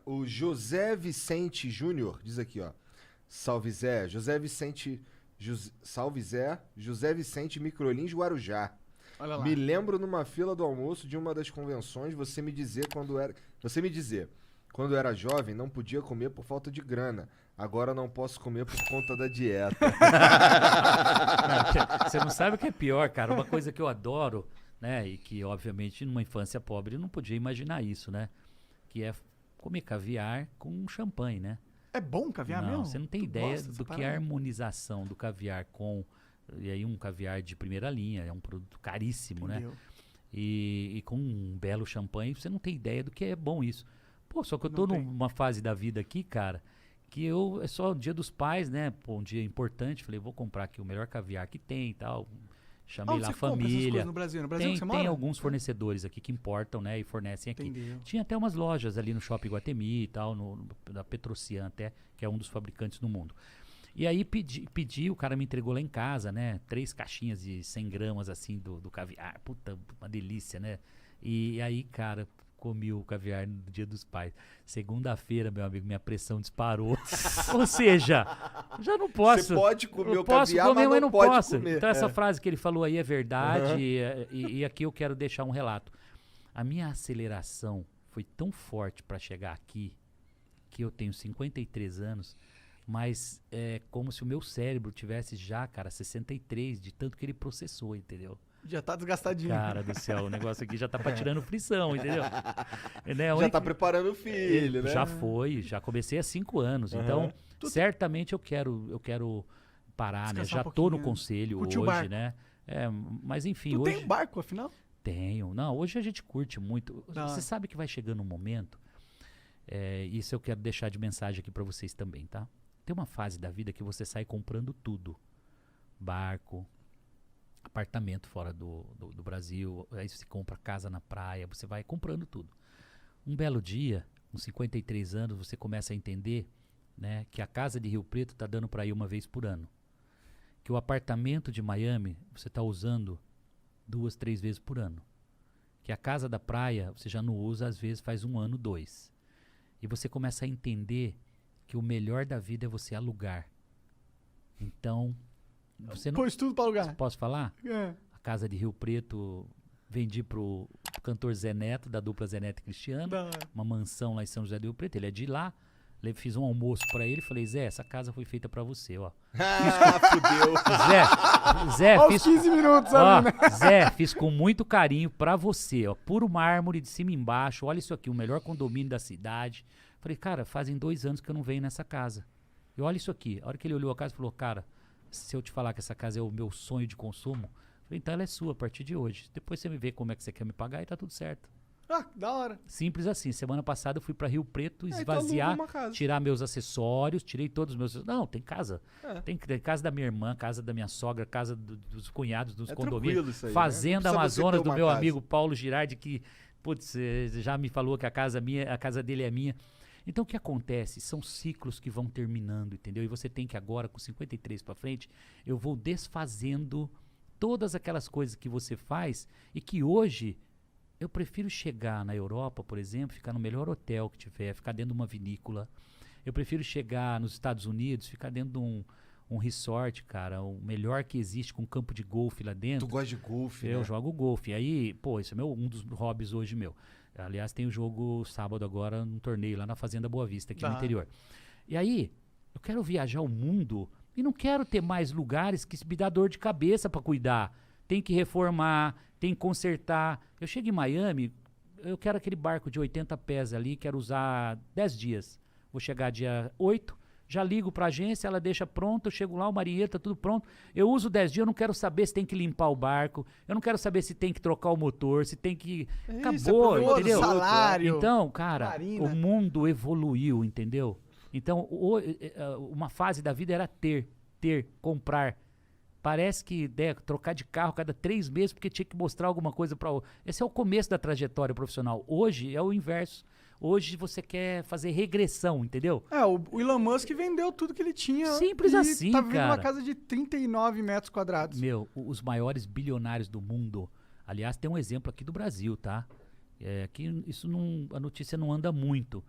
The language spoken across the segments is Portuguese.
O José Vicente Júnior diz aqui, ó. Salve Zé. José Vicente. Salve Zé. José Vicente Microlins Guarujá. Olha lá. Me lembro numa fila do almoço de uma das convenções você me dizer quando era jovem não podia comer por falta de grana. Agora não posso comer por conta da dieta. Não, você não sabe o que é pior, cara. Uma coisa que eu adoro, né? E que, obviamente, numa infância pobre eu não podia imaginar isso, né? Que é comer caviar com champanhe, né? É bom caviar Não, mesmo? você não tem Tu ideia gosta dessa do que é a parada? harmonização do caviar com... E aí um caviar de primeira linha, é um produto caríssimo, né? Entendeu? E com um belo champanhe, você não tem ideia do que é bom isso. Pô, só que eu tô Não tem. numa fase da vida aqui, cara, que é só o dia dos pais, né? Pô, um dia importante. Falei, vou comprar aqui o melhor caviar que tem e tal. Chamei Onde lá a você compra essas família. coisas no Brasil? No Brasil que você Tem mora? alguns fornecedores aqui que importam, né? E fornecem aqui. Entendeu. Tinha até umas lojas ali no Shopping Guatemi e tal, da Petrocian até, que é um dos fabricantes do mundo. E aí pedi, o cara me entregou lá em casa, né? 3 caixinhas de 100 gramas, assim, do caviar. Puta, uma delícia, né? E aí, cara, comi o caviar no Dia dos Pais. Segunda-feira, meu amigo, minha pressão disparou. Ou seja, já não posso. Você pode comer eu o posso caviar, comer, mas não pode posso. comer. Então essa É. frase que ele falou aí é verdade. E aqui eu quero deixar um relato. A minha aceleração foi tão forte para chegar aqui, que eu tenho 53 anos, mas é como se o meu cérebro tivesse já, cara, 63, de tanto que ele processou, entendeu? Já tá desgastadinho. Cara do céu, o negócio aqui já tá pra tirando frição, entendeu? Né, a Já única- tá preparando o filho, né? Já foi, já comecei há 5 anos. Então, certamente eu quero parar, né? Descansar Já um tô no pouquinho, né? conselho Curtir o hoje, barco. né? Mas enfim, Tu hoje... tem barco, afinal? Tenho. Não, hoje a gente curte muito. Da Você hora. sabe que vai chegando um momento, isso eu quero deixar de mensagem aqui pra vocês também, tá? Tem uma fase da vida que você sai comprando tudo. Barco, apartamento fora do Brasil, aí você compra casa na praia, você vai comprando tudo. Um belo dia, com 53 anos, você começa a entender, né, que a casa de Rio Preto está dando para ir uma vez por ano. Que o apartamento de Miami você está usando 2, 3 vezes por ano. Que a casa da praia você já não usa, às vezes faz 1 ano, 2. E você começa a entender que o melhor da vida é você alugar. Então, você não... Pôs tudo pra lugar. Posso falar? É. A casa de Rio Preto vendi pro cantor Zé Neto, da dupla Zé Neto e Cristiano. Da hora. Uma mansão lá em São José do Rio Preto. Ele é de lá. Fiz um almoço pra ele. Falei, Zé, essa casa foi feita pra você, ó. Ah, fudeu. Zé, Aos fiz... 15 minutos, Ó, sabe, né? Zé, fiz com muito carinho pra você, ó. Puro mármore de cima e embaixo. Olha isso aqui, o melhor condomínio da cidade. Falei, cara, fazem 2 anos que eu não venho nessa casa. E olha isso aqui. A hora que ele olhou a casa, falou, cara, se eu te falar que essa casa é o meu sonho de consumo, falei, então ela é sua a partir de hoje. Depois você me vê como é que você quer me pagar e tá tudo certo. Ah, da hora. Simples assim. Semana passada eu fui pra Rio Preto então esvaziar, aluga uma casa. tirar meus acessórios, tirei todos os meus... Não, tem casa. É. Tem casa da minha irmã, casa da minha sogra, casa dos cunhados, dos É condomínios. tranquilo isso aí, né? Fazenda Não precisa você Amazonas ter do uma meu casa. amigo Paulo Girardi, que, putz, já me falou que a casa dele é minha. Então o que acontece? São ciclos que vão terminando, entendeu? E você tem que agora, com 53 pra frente, eu vou desfazendo todas aquelas coisas que você faz e que hoje eu prefiro chegar na Europa, por exemplo, ficar no melhor hotel que tiver, ficar dentro de uma vinícola. Eu prefiro chegar nos Estados Unidos, ficar dentro de um resort, cara, o melhor que existe, com um campo de golfe lá dentro. Tu gosta de golfe, Eu né? jogo golfe. Aí, pô, isso é um dos hobbies hoje meu. Aliás, tem o jogo sábado agora, num torneio lá na Fazenda Boa Vista, aqui no Tá. interior. E aí, eu quero viajar o mundo e não quero ter mais lugares que me dá dor de cabeça pra cuidar. Tem que reformar, tem que consertar. Eu chego em Miami, eu quero aquele barco de 80 pés ali, quero usar 10 dias. Vou chegar dia 8, já ligo pra agência, ela deixa pronto, eu chego lá, o marinheiro tá tudo pronto. Eu uso 10 dias, eu não quero saber se tem que limpar o barco, eu não quero saber se tem que trocar o motor, se tem que... Acabou, aproveita entendeu? o salário. Então, cara, Marina. o mundo evoluiu, entendeu? Então, uma fase da vida era ter, comprar. Parece que trocar de carro cada 3 meses porque tinha que mostrar alguma coisa para o... Esse é o começo da trajetória profissional. Hoje é o inverso. Hoje você quer fazer regressão, entendeu? É, o Elon Musk vendeu tudo que ele tinha. Simples e assim, tá vivendo uma cara. casa de 39 metros quadrados. Meu, os maiores bilionários do mundo. Aliás, tem um exemplo aqui do Brasil, tá? Aqui isso não, a notícia não anda muito,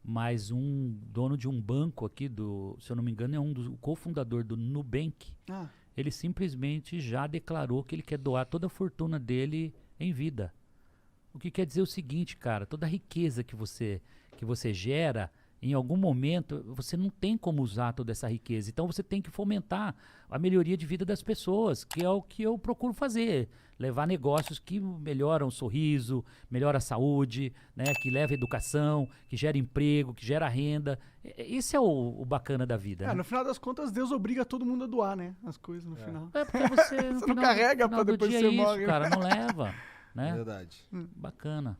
mas um dono de um banco aqui, se eu não me engano, é o cofundador do Nubank, Ah, ele simplesmente já declarou que ele quer doar toda a fortuna dele em vida. O que quer dizer o seguinte, cara, toda a riqueza que você gera, em algum momento, você não tem como usar toda essa riqueza. Então você tem que fomentar a melhoria de vida das pessoas, que é o que eu procuro fazer. Levar negócios que melhoram o sorriso, melhoram a saúde, né, que leva educação, que gera emprego, que gera renda. Esse é o bacana da vida. Né? no final das contas, Deus obriga todo mundo a doar, né? As coisas no final. É porque você, no Você não carrega no final pra do depois dia você é isso, morre. cara, não leva. Né? Verdade. Bacana.